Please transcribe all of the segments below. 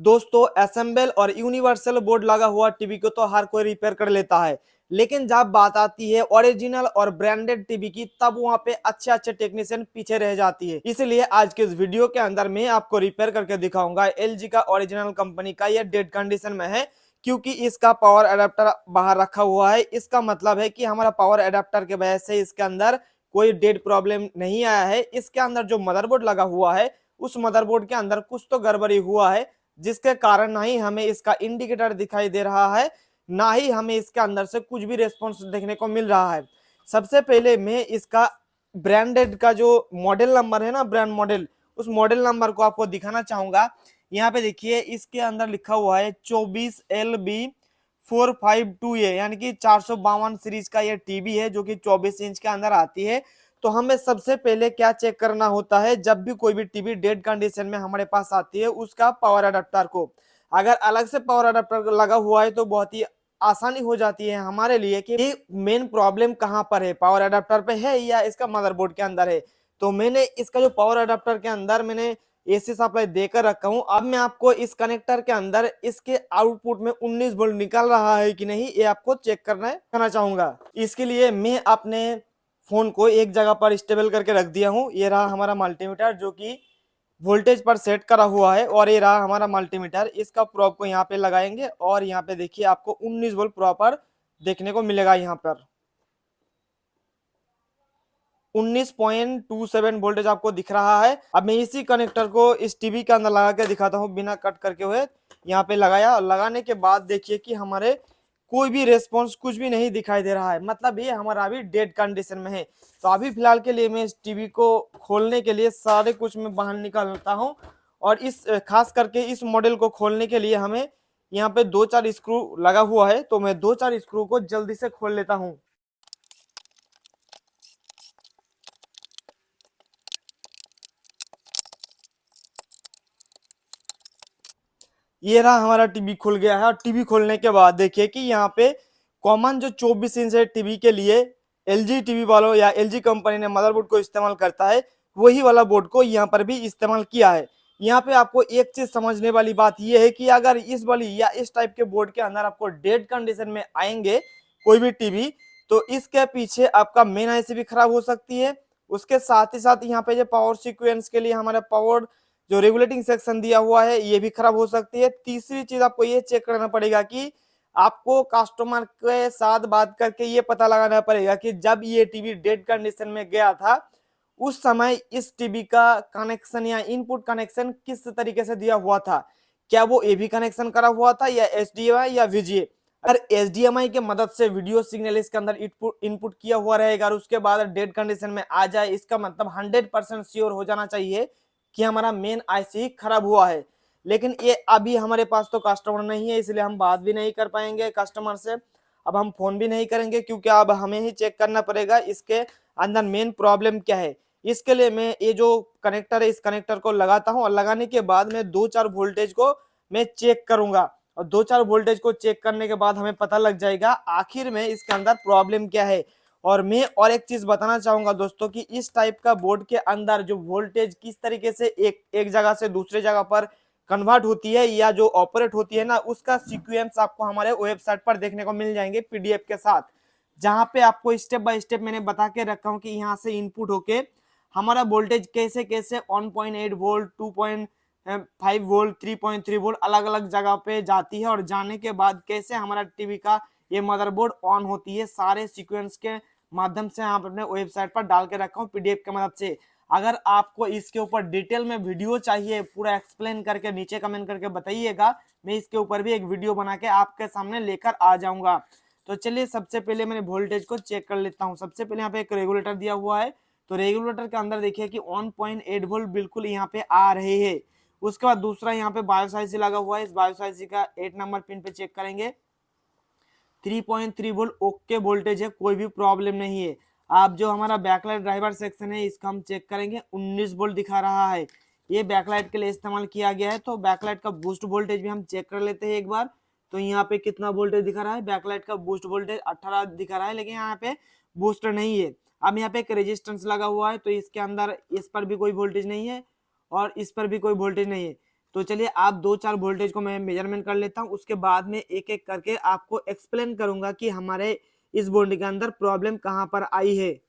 दोस्तों असेंबल और universal board लगा हुआ टीवी को तो हर कोई रिपेयर कर लेता है, लेकिन जब बात आती है ओरिजिनल और ब्रांडेड टीवी की तब वहां पे अच्छे अच्छे टेक्नीशियन पीछे रह जाती है। इसलिए आज के इस वीडियो के अंदर मैं आपको रिपेयर करके दिखाऊंगा। एलजी का ओरिजिनल कंपनी का ये डेड कंडीशन में है क्योंकि इसका पावर अडेप्टर बाहर रखा हुआ है। इसका मतलब है कि हमारा पावर अडेप्टर के वजह से इसके अंदर कोई डेड प्रॉब्लम नहीं आया है। इसके अंदर जो मदरबोर्ड लगा हुआ है उस मदरबोर्ड के अंदर कुछ तो गड़बड़ी हुआ है, जिसके कारण ना ही हमें इसका इंडिकेटर दिखाई दे रहा है, ना ही हमें इसके अंदर से कुछ भी रेस्पॉन्स देखने को मिल रहा है। सबसे पहले मैं इसका ब्रांडेड का जो मॉडल नंबर है ना, ब्रांड मॉडल, उस मॉडल नंबर को आपको दिखाना चाहूंगा। यहाँ पे देखिए इसके अंदर लिखा हुआ है 24LB452A, यानी कि 452 सीरीज का ये टीवी है जो कि 24 इंच के अंदर आती है। तो हमें सबसे पहले क्या चेक करना होता है, जब भी कोई भी टीवी डेड कंडीशन में हमारे पास आती है उसका पावर अडेप्टर को अगर अलग से पावर अडेप्टर लगा हुआ है तो बहुत ही आसानी हो जाती है हमारे लिए कि मेन प्रॉब्लम कहां पर है, पावर अडेप्टर पे है या इसका मदरबोर्ड के अंदर है। तो मैंने इसका जो पावर अडेप्टर के अंदर मैंने एसी सप्लाई देकर रखा हूं। अब मैं आपको इस कनेक्टर के अंदर इसके आउटपुट में 19 वोल्ट निकल रहा है कि नहीं ये आपको चेक करना चाहूंगा। इसके लिए मैं अपने फोन को एक जगह पर स्टेबल करके रख दिया हूं। ये रहा हमारा मल्टीमीटर जो कि वोल्टेज पर सेट करा हुआ है, और ये रहा हमारा मल्टीमीटर। इसका प्रोब को यहाँ पे लगाएंगे और यहाँ पे देखिए आपको 19 वोल्ट प्रॉपर देखने को मिलेगा। यहाँ पर 19.27 वोल्टेज आपको दिख रहा है। अब मैं इसी कनेक्टर को इस टीवी के अंदर लगा के दिखाता हूँ बिना कट करके हुए। यहाँ पे लगाया और लगाने के बाद देखिए कि हमारे कोई भी रेस्पॉन्स कुछ भी नहीं दिखाई दे रहा है, मतलब ये हमारा अभी डेड कंडीशन में है। तो अभी फिलहाल के लिए मैं इस टीवी को खोलने के लिए सारे कुछ मैं बाहर निकालता हूँ, और इस खास करके इस मॉडल को खोलने के लिए हमें यहाँ पे 2-4 स्क्रू लगा हुआ है, तो मैं 2-4 स्क्रू को जल्दी से खोल लेता हूँ। ये रहा हमारा टीवी खुल गया है। और टीवी खोलने के बाद देखिए कि यहाँ पे कॉमन जो 24 इंच है टीवी के लिए एलजी टीवी वालों या एलजी कंपनी ने मदरबोर्ड को इस्तेमाल करता है, वही वाला बोर्ड को यहाँ पर भी इस्तेमाल किया है। यहाँ पे आपको एक चीज समझने वाली बात यह है कि अगर इस वाली या इस टाइप के बोर्ड के अंदर आपको डेड कंडीशन में आएंगे कोई भी टीवी, तो इसके पीछे आपका मेन आईसी भी खराब हो सकती है। उसके साथ ही साथ यहाँ पे जो पावर सीक्वेंस के लिए हमारा पावर जो रेगुलेटिंग सेक्शन दिया हुआ है ये भी खराब हो सकती है। तीसरी चीज आपको ये चेक करना पड़ेगा कि आपको कस्टमर के साथ बात करके ये पता लगाना पड़ेगा कि जब ये टीवी डेड कंडीशन में गया था उस समय इस टीवी का कनेक्शन या इनपुट कनेक्शन किस तरीके से दिया हुआ था। क्या वो एवी कनेक्शन करा हुआ था या एचडीएमआई या वीजीए। अगर एचडीएमआई के मदद से वीडियो सिग्नल इसके अंदर इनपुट किया हुआ रहेगा और उसके बाद डेड कंडीशन में आ जाए, इसका मतलब 100% श्योर हो जाना चाहिए कि हमारा मेन आईसी खराब हुआ है। लेकिन ये अभी हमारे पास तो कस्टमर नहीं है, इसलिए हम बात भी नहीं कर पाएंगे कस्टमर से। अब हम फोन भी नहीं करेंगे क्योंकि अब हमें ही चेक करना पड़ेगा इसके अंदर मेन प्रॉब्लम क्या है। इसके लिए मैं ये जो कनेक्टर है इस कनेक्टर को लगाता हूँ, और लगाने के बाद मैं 2-4 वोल्टेज को मैं चेक करूंगा, और 2-4 वोल्टेज को चेक करने के बाद हमें पता लग जाएगा आखिर में इसके अंदर प्रॉब्लम क्या है। और मैं और एक चीज बताना चाहूंगा दोस्तों कि इस टाइप का बोर्ड के अंदर जो वोल्टेज किस तरीके से एक जगह से दूसरे जगह पर कन्वर्ट होती है या जो ऑपरेट होती है ना, उसका सीक्वेंस आपको हमारे वेबसाइट पर देखने को मिल जाएंगे पीडीएफ के साथ, जहां पे आपको स्टेप बाय स्टेप मैंने बता के रखा हूं कि यहाँ से इनपुट होके हमारा वोल्टेज कैसे कैसे 1.8 वोल्ट, 2.5 वोल्ट, 3.3 वोल्ट अलग अलग जगह पे जाती है, और जाने के बाद कैसे हमारा टीवी का ये मदरबोर्ड ऑन होती है, सारे सीक्वेंस के माध्यम से आप अपने वेबसाइट पर डाल के रखा हूँ पीडीएफ की मदद से। अगर आपको इसके ऊपर डिटेल में वीडियो चाहिए पूरा एक्सप्लेन करके नीचे कमेंट करके बताइएगा, मैं इसके ऊपर भी एक वीडियो बना के आपके सामने लेकर आ जाऊंगा। तो चलिए सबसे पहले मैंने वोल्टेज को चेक कर लेता हूँ। सबसे पहले यहाँ पे एक रेगुलेटर दिया हुआ है, तो रेगुलेटर के अंदर देखिए कि 1.8 वोल्ट बिल्कुल यहाँ पे आ रहे हैं। उसके बाद दूसरा यहाँ पे बायोस आईसी लगा हुआ है, इस बायोस आईसी का 8 नंबर पिन पे चेक करेंगे 3.3 वोल्ट ओके वोल्टेज है, कोई भी प्रॉब्लम नहीं है। आप जो हमारा बैकलाइट ड्राइवर सेक्शन है इसका हम चेक करेंगे 19 वोल्ट दिखा रहा है, ये बैकलाइट के लिए इस्तेमाल किया गया है। तो बैकलाइट का बूस्ट वोल्टेज भी हम चेक कर लेते हैं एक बार। तो यहाँ पे कितना वोल्टेज दिखा रहा है, बैकलाइट का बूस्ट वोल्टेज 18 दिखा रहा है, लेकिन यहाँ पे बूस्टर नहीं है। अब यहाँ पे एक रेजिस्टेंस लगा हुआ है, तो इसके अंदर इस पर भी कोई वोल्टेज नहीं है और इस पर भी कोई वोल्टेज नहीं है। तो चलिए आप 2-4 वोल्टेज को मैं मेजरमेंट कर लेता हूँ, उसके बाद में एक एक करके आपको एक्सप्लेन करूंगा कि हमारे इस बोर्ड के अंदर प्रॉब्लम कहाँ पर आई है।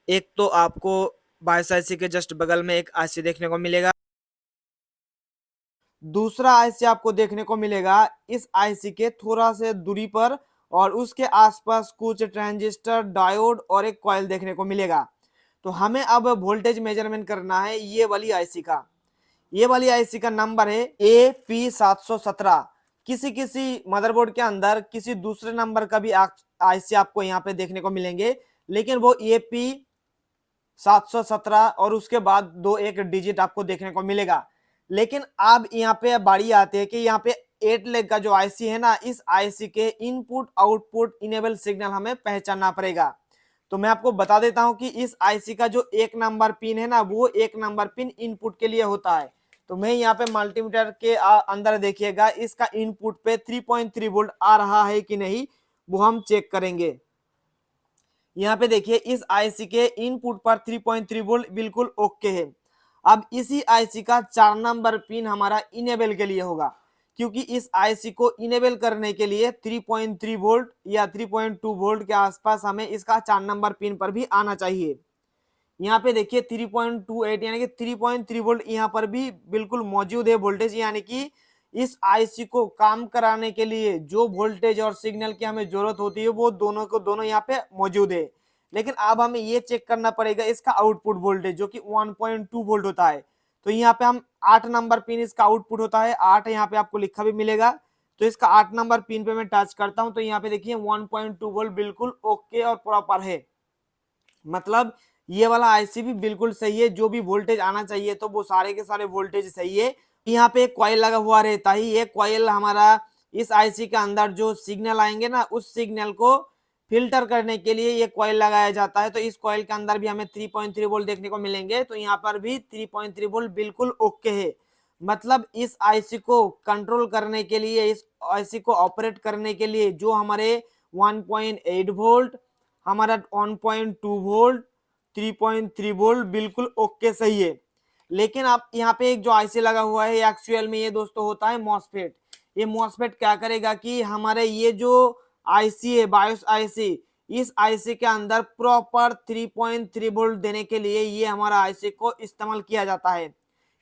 एक तो आपको बाईस आईसी के जस्ट बगल में एक आईसी देखने को मिलेगा, दूसरा आईसी आपको देखने को मिलेगा इस आईसी के थोड़ा से दूरी पर, और उसके आसपास कुछ ट्रांजिस्टर, डायोड और एक कॉइल देखने को मिलेगा। तो हमें अब वोल्टेज मेजरमेंट करना है ये वाली आईसी का। ये वाली आईसी का नंबर है AP717। किसी किसी मदरबोर्ड के अंदर किसी दूसरे नंबर का भी आईसी आपको यहाँ पे देखने को मिलेंगे, लेकिन वो AP717 और उसके बाद दो एक डिजिट आपको देखने को मिलेगा। लेकिन अब यहाँ पे बारी आती है कि यहाँ पे 8 लेग का जो आईसी है ना, इस आईसी के इनपुट आउटपुट इनेबल सिग्नल हमें पहचानना पड़ेगा। तो मैं आपको बता देता हूं कि इस आईसी का जो 1 नंबर पिन है ना, वो 1 नंबर पिन इनपुट के लिए होता है। तो मैं यहाँ पे मल्टीमीटर के अंदर देखिएगा, इसका इनपुट पे 3.3 वोल्ट आ रहा है कि नहीं, वो हम चेक करेंगे। यहाँ पे देखिए इस आईसी के इनपुट पर 3.3 वोल्ट बिल्कुल ओके है। अब इसी आईसी का 4 नंबर पिन हमारा इनेबल के लिए होगा, क्योंकि इस आईसी को इनेबल करने के लिए 3.3 वोल्ट या 3.2 वोल्ट के आसपास हमें इसका 4 नंबर पिन पर भी आना चाहिए। यहाँ पे देखिए 3.28 यानी कि 3.3 वोल्ट यहाँ पर भी बिल्कुल मौजूद है वोल्टेज, यानी कि इस आईसी को काम कराने के लिए जो वोल्टेज और सिग्नल की हमें जरूरत होती है वो दोनों को दोनों यहाँ पे मौजूद है। लेकिन अब हमें ये चेक करना पड़ेगा इसका आउटपुट वोल्टेज, जो कि 1.2 वोल्ट होता है। तो यहाँ पे हम 8 नंबर पिन इसका आउटपुट होता है, 8 यहाँ पे आपको लिखा भी मिलेगा। तो इसका 8 नंबर पिन पे मैं टच करता हूँ, तो यहाँ पे देखिए 1.2 वोल्ट बिल्कुल ओके और प्रॉपर है। मतलब ये वाला आईसी भी बिल्कुल सही है, जो भी वोल्टेज आना चाहिए तो वो सारे के सारे वोल्टेज सही है। यहाँ पे एक कॉइल लगा हुआ रहता है, ये कॉइल हमारा इस आईसी के अंदर जो सिग्नल आएंगे ना, उस सिग्नल को फिल्टर करने के लिए ये कॉइल लगाया जाता है। तो इस कॉइल के अंदर भी हमें 3.3 वोल्ट देखने को मिलेंगे, तो यहाँ पर भी 3.3 वोल्ट बिल्कुल ओके है। मतलब इस आईसी को कंट्रोल करने के लिए, इस आईसी को ऑपरेट करने के लिए जो हमारे 1.8 वोल्ट, हमारा 1.2 वोल्ट, 3.3 वोल्ट बिल्कुल ओके सही है। लेकिन आप यहाँ पे एक जो आईसी लगा हुआ है एक्चुअल में ये दोस्तों होता है मॉसफेट। ये मॉसफेट क्या करेगा कि हमारे ये जो आईसी है बायोस आईसी, इस आईसी के अंदर प्रॉपर 3.3 वोल्ट देने के लिए ये हमारा आईसी को इस्तेमाल किया जाता है।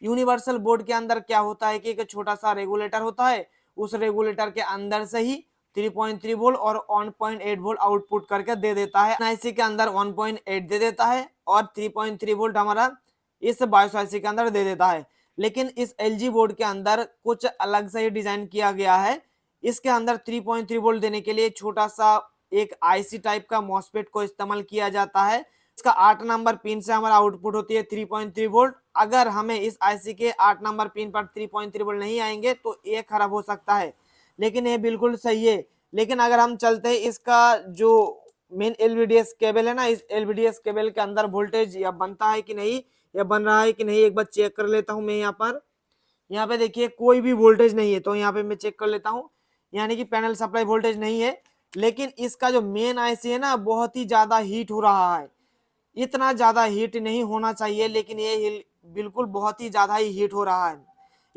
यूनिवर्सल बोर्ड के अंदर क्या होता है कि एक छोटा सा रेगुलेटर होता है, उस रेगुलेटर के अंदर से ही 3.3 वोल्ट और 1.8 वोल्ट आउटपुट करके दे देता है। आईसी के अंदर 1.8 दे देता है और 3.3 वोल्ट हमारा इस बायोस आईसी के अंदर दे देता है। लेकिन इस एलजी बोर्ड के अंदर कुछ अलग से ही डिजाइन किया गया है। इसके अंदर 3.3 वोल्ट देने के लिए छोटा सा एक आईसी टाइप का मॉसफेट को इस्तेमाल किया जाता है। इसका 8 नंबर पिन से हमारा आउटपुट होती है 3.3 वोल्ट। अगर हमें इस आईसी के 8 नंबर पिन पर 3.3 वोल्ट नहीं आएंगे तो ये खराब हो सकता है, लेकिन ये बिल्कुल सही है। लेकिन अगर हम चलते हैं इसका जो मेन एलवीडीएस केबल है ना, इस एलवीडीएस केबल के अंदर वोल्टेज या बनता है कि नहीं, या बन रहा है कि नहीं, एक बार चेक कर लेता हूं मैं। यहाँ पे देखिए कोई भी वोल्टेज नहीं है, तो यहाँ पे मैं चेक कर लेता हूँ, यानी कि पैनल सप्लाई वोल्टेज नहीं है। लेकिन इसका जो मेन आईसी है ना, बहुत ही ज्यादा हीट हो रहा है। इतना ज्यादा हीट नहीं होना चाहिए, लेकिन ये बिल्कुल बहुत ही ज्यादा ही हीट हो रहा है।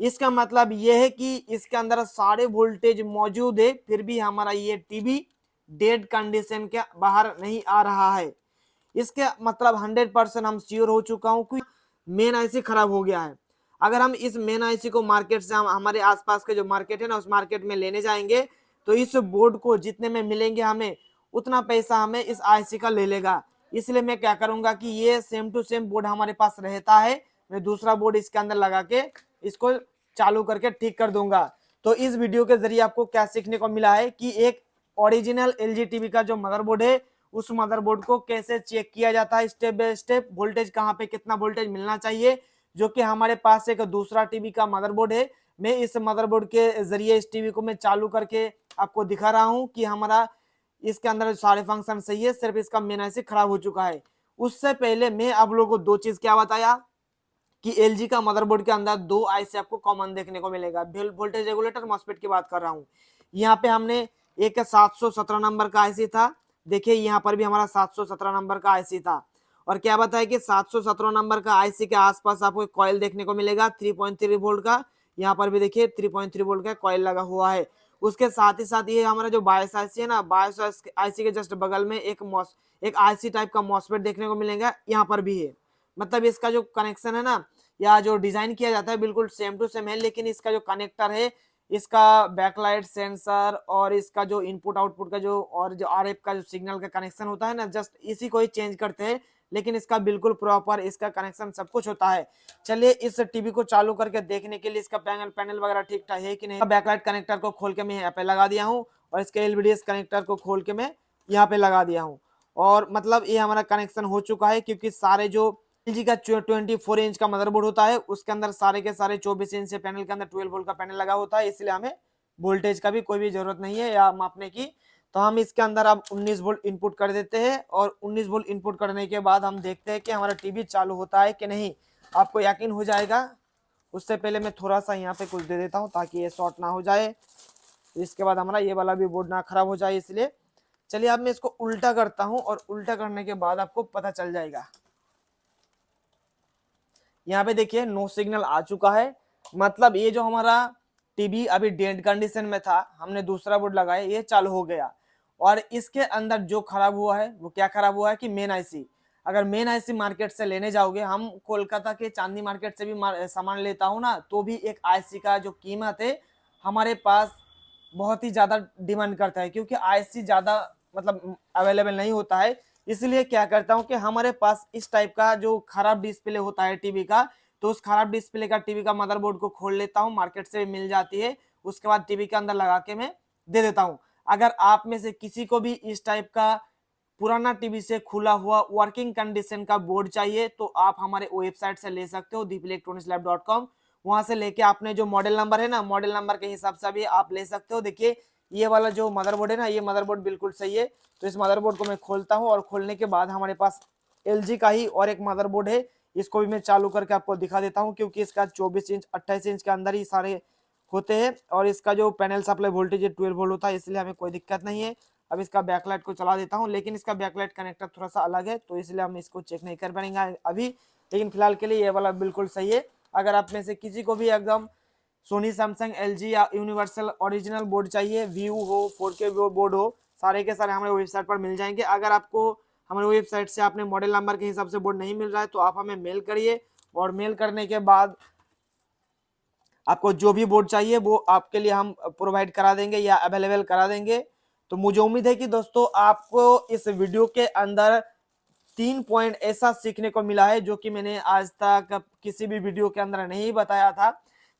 इसका मतलब ये है कि इसके अंदर सारे वोल्टेज मौजूद है, फिर भी हमारा ये टीवी डेड कंडीशन के बाहर नहीं आ रहा है। इसके मतलब 100% हम श्योर हो चुका हूं कि मेन आईसी खराब हो गया है। अगर हम इस मेन आईसी को मार्केट से, हम हमारे आसपास के जो मार्केट है ना, उस मार्केट में लेने जाएंगे तो इस बोर्ड को जितने में मिलेंगे हमें, उतना पैसा हमें इस आईसी का ले लेगा। इसलिए मैं क्या करूंगा कि ये सेम टू सेम बोर्ड हमारे पास रहता है, मैं दूसरा बोर्ड इसके अंदर लगा के इसको चालू करके ठीक कर दूंगा। तो इस वीडियो के जरिए आपको क्या सीखने को मिला है कि एक ओरिजिनल एलजी टीवी का जो मदरबोर्ड है, उस मदरबोर्ड को कैसे चेक किया जाता है स्टेप बाय स्टेप, वोल्टेज कहाँ पे कितना वोल्टेज मिलना चाहिए। जो कि हमारे पास एक दूसरा टीवी का मदरबोर्ड है, मैं इस मदरबोर्ड के जरिए इस टीवी को मैं चालू करके आपको दिखा रहा हूँ कि हमारा इसके अंदर सारे फंक्शन सही है, सिर्फ इसका मेन आईसी खराब हो चुका है। उससे पहले मैं आप लोगों को दो चीज क्या बताया कि एलजी का मदरबोर्ड के अंदर दो आईसी आपको कॉमन देखने को मिलेगा। वोल्टेज रेगुलेटर मॉसफेट की बात कर रहा हूँ। यहाँ पे हमने एक 717 नंबर का आईसी था, देखिए यहाँ पर भी हमारा 717 नंबर का आईसी था। और क्या बताया कि 717 नंबर का आईसी के आसपास आपको कॉइल देखने को मिलेगा 3.3 वोल्ट का। यहाँ पर भी देखिए 3.3 वोल्ट का कॉइल लगा हुआ है। उसके साथ ही साथ ये हमारा जो बायस आईसी है ना, बायस आईसी के जस्ट बगल में एक आईसी टाइप का मॉसफेट देखने को मिलेगा, यहाँ पर भी है। मतलब इसका जो कनेक्शन है ना, या जो डिजाइन किया जाता है बिल्कुल सेम टू सेम है, लेकिन इसका जो कनेक्टर है, इसका बैकलाइट सेंसर और इसका जो इनपुट आउटपुट का जो और जो आरएफ का जो सिग्नल का कनेक्शन होता है ना, जस्ट इसी को ही चेंज करते हैं, लेकिन इसका बिल्कुल प्रॉपर इसका कनेक्शन सब कुछ होता है। चलिए इस टीवी को चालू करके देखने के लिए इसका पैनल वगैरह ठीक ठाक है कि नहीं। बैकलाइट कनेक्टर को खोल के मैं यहाँ पे लगा दिया हूँ और इसके एलवीडीएस कनेक्टर को खोल के मैं यहाँ पे लगा दिया हूँ। और मतलब ये हमारा कनेक्शन हो चुका है, क्योंकि सारे जो एलजी का 24 इंच का मदरबोर्ड होता है उसके अंदर सारे के सारे 24 इंच से पैनल के अंदर 12 वोल्ट का पैनल लगा होता है, इसलिए हमें वोल्टेज का भी कोई भी जरूरत नहीं है या मापने की। तो हम इसके अंदर अब 19 वोल्ट इनपुट कर देते हैं और 19 वोल्ट इनपुट करने के बाद हम देखते हैं कि हमारा टीवी चालू होता है कि नहीं। आपको यकीन हो जाएगा। उससे पहले मैं थोड़ा सा यहाँ पे कुछ दे देता हूँ ताकि ये शॉर्ट ना हो जाए, इसके बाद हमारा ये वाला भी बोर्ड ना खराब हो जाए, इसलिए। चलिए अब मैं इसको उल्टा करता हूँ और उल्टा करने के बाद आपको पता चल जाएगा। यहाँ पे देखिए नो सिग्नल आ चुका है, मतलब ये जो हमारा टीवी अभी डेड कंडीशन में था, हमने दूसरा बोर्ड लगाया, ये चालू हो गया। और इसके अंदर जो खराब हुआ है वो क्या खराब हुआ है कि मेन आईसी। अगर मेन आईसी मार्केट से लेने जाओगे, हम कोलकाता के चांदनी मार्केट से भी सामान लेता हूँ ना, तो भी एक आईसी का जो कीमत है हमारे पास बहुत ही ज्यादा डिमांड करता है, क्योंकि आईसी ज्यादा मतलब अवेलेबल नहीं होता है। इसलिए क्या करता हूँ कि हमारे पास इस टाइप का जो खराब डिस्प्ले होता है टीवी का, तो उस खराब डिस्प्ले का टीवी का मदरबोर्ड को खोल लेता हूँ, मार्केट से मिल जाती है, उसके बाद टीवी के अंदर लगा के मैं दे देता हूँ। अगर आप में से किसी को भी इस टाइप का पुराना टीवी से खुला हुआ वर्किंग कंडीशन का बोर्ड चाहिए, तो आप हमारे वेबसाइट से ले सकते हो deepelectronicslab.com। वहां से लेके आपने जो मॉडल नंबर है ना, मॉडल नंबर के हिसाब से भी आप ले सकते हो। देखिए ये वाला जो मदरबोर्ड है ना, ये मदरबोर्ड बिल्कुल सही है। तो इस मदरबोर्ड को मैं खोलता हूँ और खोलने के बाद हमारे पास एलजी का ही और एक मदरबोर्ड है, इसको भी मैं चालू करके आपको दिखा देता हूँ, क्योंकि इसका 24 इंच 28 इंच के अंदर ही सारे होते हैं और इसका जो पैनल सप्लाई वोल्टेज 12 वोल्ट होता है, इसलिए हमें कोई दिक्कत नहीं है। अब इसका बैकलाइट को चला देता हूँ, लेकिन इसका बैकलाइट कनेक्टर थोड़ा सा अलग है, तो इसलिए हम इसको चेक नहीं कर पाएंगे अभी, लेकिन फिलहाल के लिए ये वाला बिल्कुल सही है। अगर आप में से किसी को भी एकदम सोनी सैमसंग एलजी या यूनिवर्सल ओरिजिनल बोर्ड चाहिए, व्यू हो 4K बोर्ड हो, सारे के सारे हमारे वेबसाइट पर मिल जाएंगे। अगर आपको हमारे वेबसाइट से आपने मॉडल नंबर के हिसाब से बोर्ड नहीं मिल रहा है, तो आप हमें मेल करिए और मेल करने के बाद आपको जो भी बोर्ड चाहिए वो आपके लिए हम प्रोवाइड करा देंगे या अवेलेबल करा देंगे। तो मुझे उम्मीद है कि दोस्तों आपको इस वीडियो के अंदर 3 पॉइंट ऐसा सीखने को मिला है जो कि मैंने आज तक किसी भी वीडियो के अंदर नहीं बताया था।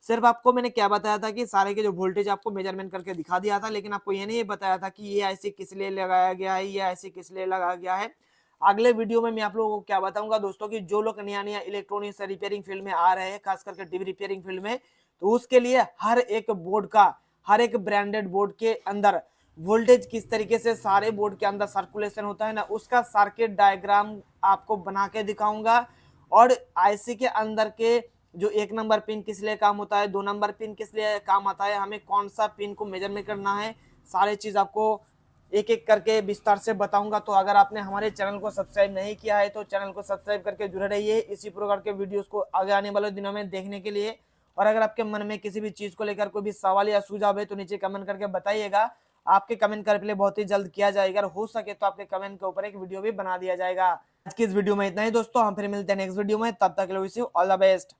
सिर्फ आपको मैंने क्या बताया था कि सारे के जो वोल्टेज आपको मेजरमेंट करके दिखा दिया था, लेकिन आपको ये नहीं बताया था कि ये आईसी किस लिए लगाया गया है, ये आईसी किस लिए लगाया गया है। अगले वीडियो में मैं आप लोगों को क्या बताऊंगा दोस्तों कि जो लोग नया नया इलेक्ट्रॉनिक्स रिपेयरिंग फील्ड में आ रहे हैं, खास करके टीवी रिपेयरिंग फील्ड में, तो उसके लिए हर एक बोर्ड का, हर एक ब्रांडेड बोर्ड के अंदर वोल्टेज किस तरीके से सारे बोर्ड के अंदर सर्कुलेशन होता है ना, उसका सर्किट डायग्राम आपको बना के दिखाऊंगा। और आईसी के अंदर के जो 1 नंबर पिन किस लिए काम होता है, 2 नंबर पिन किस लिए काम आता है, हमें कौन सा पिन को मेजरमेंट करना है, सारे चीज आपको एक एक करके विस्तार से बताऊंगा। तो अगर आपने हमारे चैनल को सब्सक्राइब नहीं किया है तो चैनल को सब्सक्राइब करके जुड़े रहिए इसी प्रकार के वीडियोस को आगे आने वाले दिनों में देखने के लिए। और अगर आपके मन में किसी भी चीज को लेकर कोई भी सवाल या सुझाव है तो नीचे कमेंट करके बताइएगा। आपके कमेंट का रिप्लाई बहुत ही जल्द किया जाएगा, और हो सके तो आपके कमेंट के ऊपर एक वीडियो भी बना दिया जाएगा। आज की इस वीडियो में इतना ही दोस्तों, हम फिर मिलते हैं नेक्स्ट वीडियो में, तब तक के लिए wish you all the best.